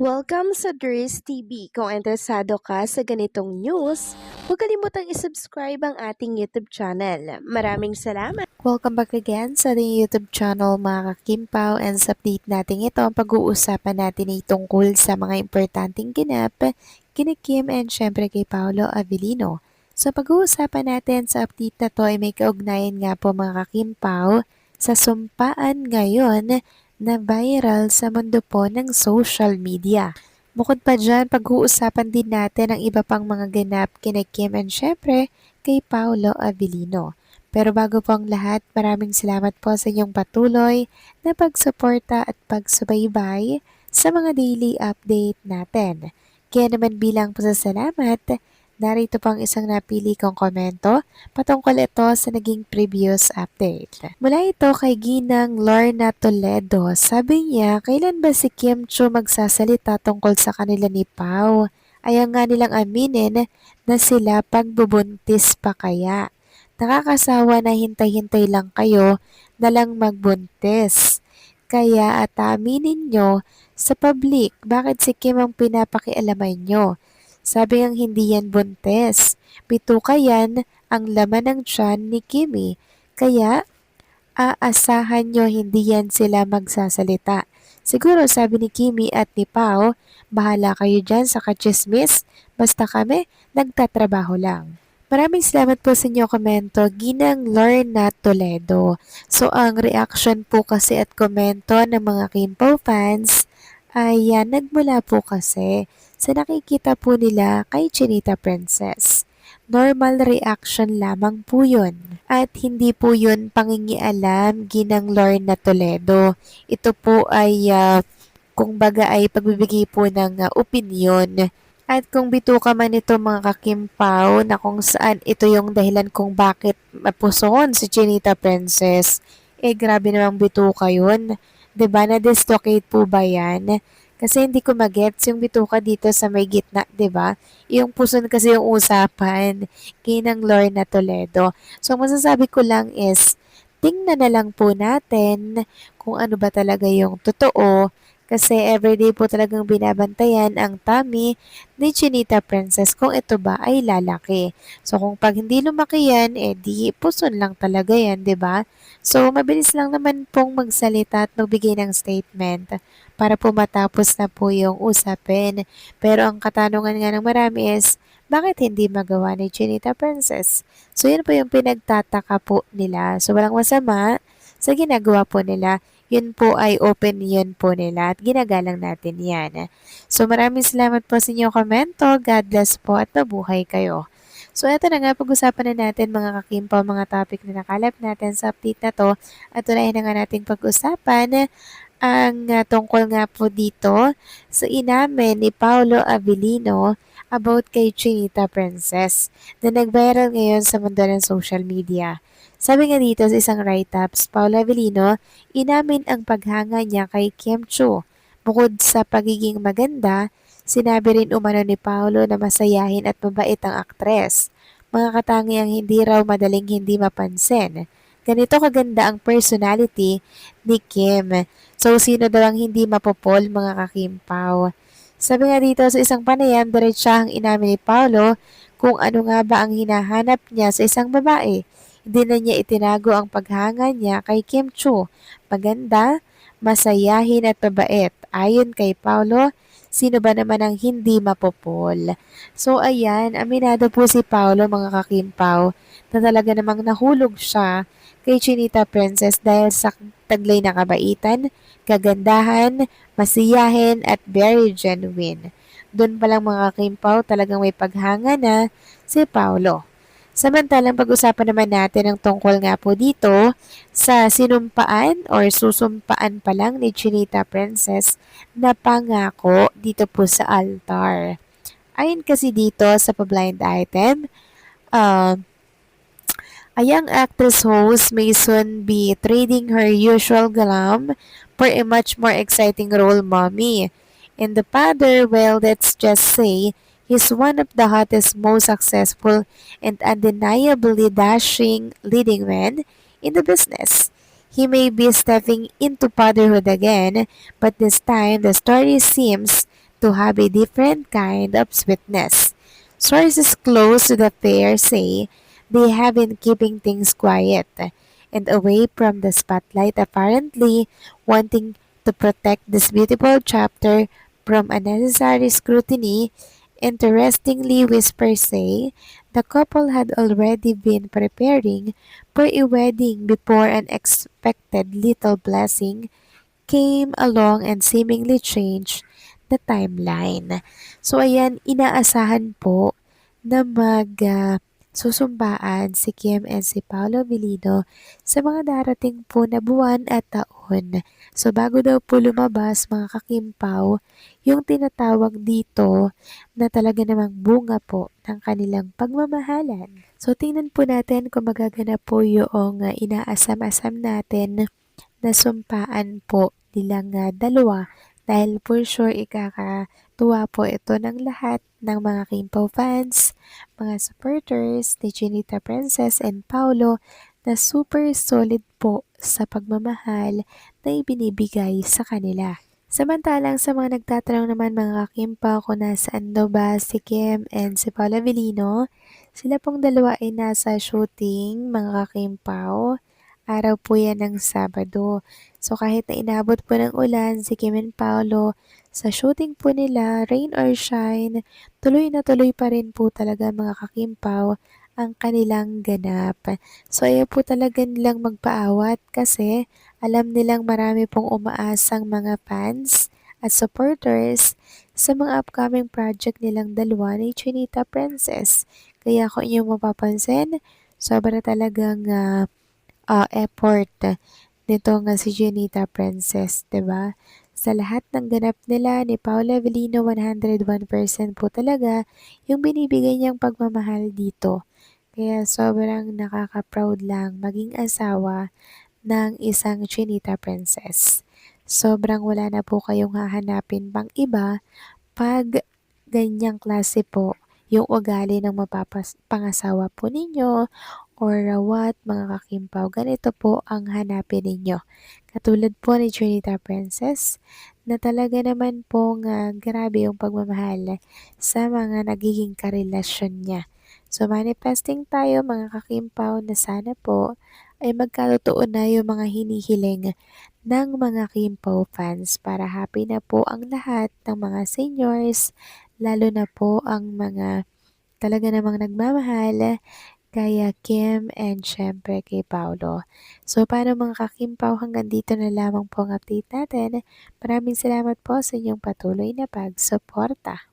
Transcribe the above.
Welcome sa Dries TV. Kung interesado ka sa ganitong news, huwag kalimutang isubscribe ang ating YouTube channel. Maraming salamat! Welcome back again sa ating YouTube channel mga kakimpaw, and sa update natin ito, ang pag-uusapan natin ay tungkol sa mga importanteng ganap kina Kim and syempre kay Paolo Avellino. So pag-uusapan natin sa update na to ay may kaugnayan nga po mga kakimpaw sa sumpaan ngayon na viral sa mundo po ng social media. Bukod pa dyan, pag-uusapan din natin ang iba pang mga ganap kina Kim and syempre kay Paolo Avellino. Pero bago po ang lahat, maraming salamat po sa inyong patuloy na pagsuporta at pagsubaybay sa mga daily update natin. Kaya naman bilang pasasalamat, narito pang isang napili kong komento patungkol ito sa naging previous update. Mula ito kay Ginang Lorna Toledo, sabi niya, kailan ba si Kim Chiu magsasalita tungkol sa kanila ni Pao? Ayaw nga nilang aminin na sila pagbubuntis pa kaya. Nakakasawa na hintay-hintay lang kayo na lang magbuntis. Kaya aminin nyo sa public bakit si Kim ang pinapakialaman nyo. Sabi ngang hindi yan buntis. Bituka yan ang laman ng tiyan ni Kimi. Kaya aasahan nyo hindi yan sila magsasalita. Siguro sabi ni Kimi at ni Pao, bahala kayo dyan sa kachismis, basta kami nagtatrabaho lang. Maraming salamat po sa inyo komento, Ginang Lorna Toledo. So ang reaction po kasi at komento ng mga Kimpo fans ay nagmula po kasi sa nakikita po nila kay Chinita Princess. Normal reaction lamang po yun. At hindi po yun pangingialam, Ginang Lorna Toledo. Ito po ay kung baga ay pagbibigay po ng opinyon. At kung bituka man ito mga kakimpaw na kung saan ito yung dahilan kung bakit mapuson si Chinita Princess, grabe namang bituka yun. 'Di ba na-dislocate po ba yan? Kasi hindi ko magets yung bituka dito sa may gitna, 'di ba? Yung puson kasi yung usapan, Ginang Lorna Toledo. So masasabi ko lang is, tingnan na lang po natin kung ano ba talaga yung totoo kasi everyday po talagang binabantayan ang tummy ni Chinita Princess kung ito ba ay lalaki. So kung pag hindi lumaki yan, di puson lang talaga yan, 'di ba? So mabilis lang naman pong magsalita at magbigay ng statement para po matapos na po yung usapin. Pero ang katanungan nga ng marami is, bakit hindi magawa ni Chinita Princess? So yun po yung pinagtataka po nila. So walang masama sa ginagawa po nila. Yun po ay opinion po nila at ginagalang natin yan. So maraming salamat po sa inyong komento. God bless po at mabuhay kayo. So eto na nga, pag-usapan na natin mga kakimpa, mga topic na nakalap natin sa update na to. At unahin na nga nating pag-usapan ang tungkol nga po dito sa inamin ni Paolo Avellino about kay Chinita Princess na nag-viral ngayon sa mundo ng social media. Sabi nga dito sa isang write-ups, Paolo Avellino, inamin ang paghanga niya kay Kim Chiu. Bukod sa pagiging maganda, sinabi rin umano ni Paolo na masayahin at mabait ang aktres. Mga katangiang hindi raw madaling hindi mapansin. Ganito kaganda ang personality ni Kim. So, sino daw ang hindi mapopol mga kakimpaw? Sabi nga dito sa isang panayam, diretsahang inamin ni Paolo kung ano nga ba ang hinahanap niya sa isang babae. Hindi na niya itinago ang paghanga niya kay Kim Chiu. Maganda, masayahin at mabait. Ayon kay Paolo, sino ba naman ang hindi mapopol? So ayan, aminado po si Paolo mga kakimpaw na talaga namang nahulog siya kay Chinita Princess dahil sa taglay na kabaitan, kagandahan, masiyahin at very genuine. Doon pa lang mga kakimpaw talagang may paghanga na si Paolo. Samantalang pag-usapan naman natin ang tungkol nga po dito sa sinumpaan or susumpaan pa lang ni Chinita Princess na pangako dito po sa altar. Ayon kasi dito sa pa-blind item, uh, a young actress host may soon be trading her usual glam for a much more exciting role mommy. And the father, well, let's just say, he's one of the hottest, most successful, and undeniably dashing leading men in the business. He may be stepping into fatherhood again, but this time the story seems to have a different kind of sweetness. Sources close to the pair say they have been keeping things quiet and away from the spotlight, apparently wanting to protect this beautiful chapter from unnecessary scrutiny. Interestingly, whispers say the couple had already been preparing for a wedding before an unexpected little blessing came along and seemingly changed the timeline. So ayan, inaasahan po na susumbaan si Kim and si Paolo Abilino sa mga darating po na buwan at taon. So bago daw po lumabas mga kakimpaw, yung tinatawag dito na talaga namang bunga po ng kanilang pagmamahalan. So tingnan po natin kung magaganap po yung inaasam-asam natin na sumpaan po nilang dalawa dahil for sure ikakatuwa po ito ng lahat ng mga Kimpaw fans, mga supporters ni Chinita Princess and Paolo na super solid po sa pagmamahal na ibinibigay sa kanila. Samantalang sa mga nagtatanong naman mga Kimpaw kung nasaan daw ba si Kim and si Paolo Avellino, sila pong dalawa ay nasa shooting mga Kimpaw. Araw po yan ng Sabado. So kahit na inabot po ng ulan si Kim and Paolo, sa shooting po nila, rain or shine, tuloy na tuloy pa rin po talaga mga kakimpaw ang kanilang ganap. So ayaw po talaga nilang magpaawat kasi alam nilang marami pong umaasang mga fans at supporters sa mga upcoming project nilang dalawa ni Chinita Princess. Kaya kung inyong mapapansin, sobra talagang effort nito nga si Junita Princess, 'di ba? Sa lahat ng ganap nila ni Paula Avellino, 101% po talaga yung binibigay niyang pagmamahal dito. Kaya sobrang nakaka-proud lang maging asawa ng isang Chinita Princess. Sobrang wala na po kayong hahanapin pang iba pag ganyang klase po yung ugali ng pangasawa po ninyo or what mga kakimpaw, ganito po ang hanapin ninyo. Katulad po ni Trinita Princess na talaga naman pong grabe yung pagmamahal sa mga nagiging karelasyon niya. So manifesting tayo mga kakimpaw na sana po ay magkatotoo na yung mga hinihiling ng mga Kimpaw fans para happy na po ang lahat ng mga seniors, lalo na po ang mga talaga namang nagmamahal kaya Kim and syempre kay Paolo. So paano mga kakimpaw, hanggang dito na lamang po ang update natin. Maraming salamat po sa inyong patuloy na pagsuporta.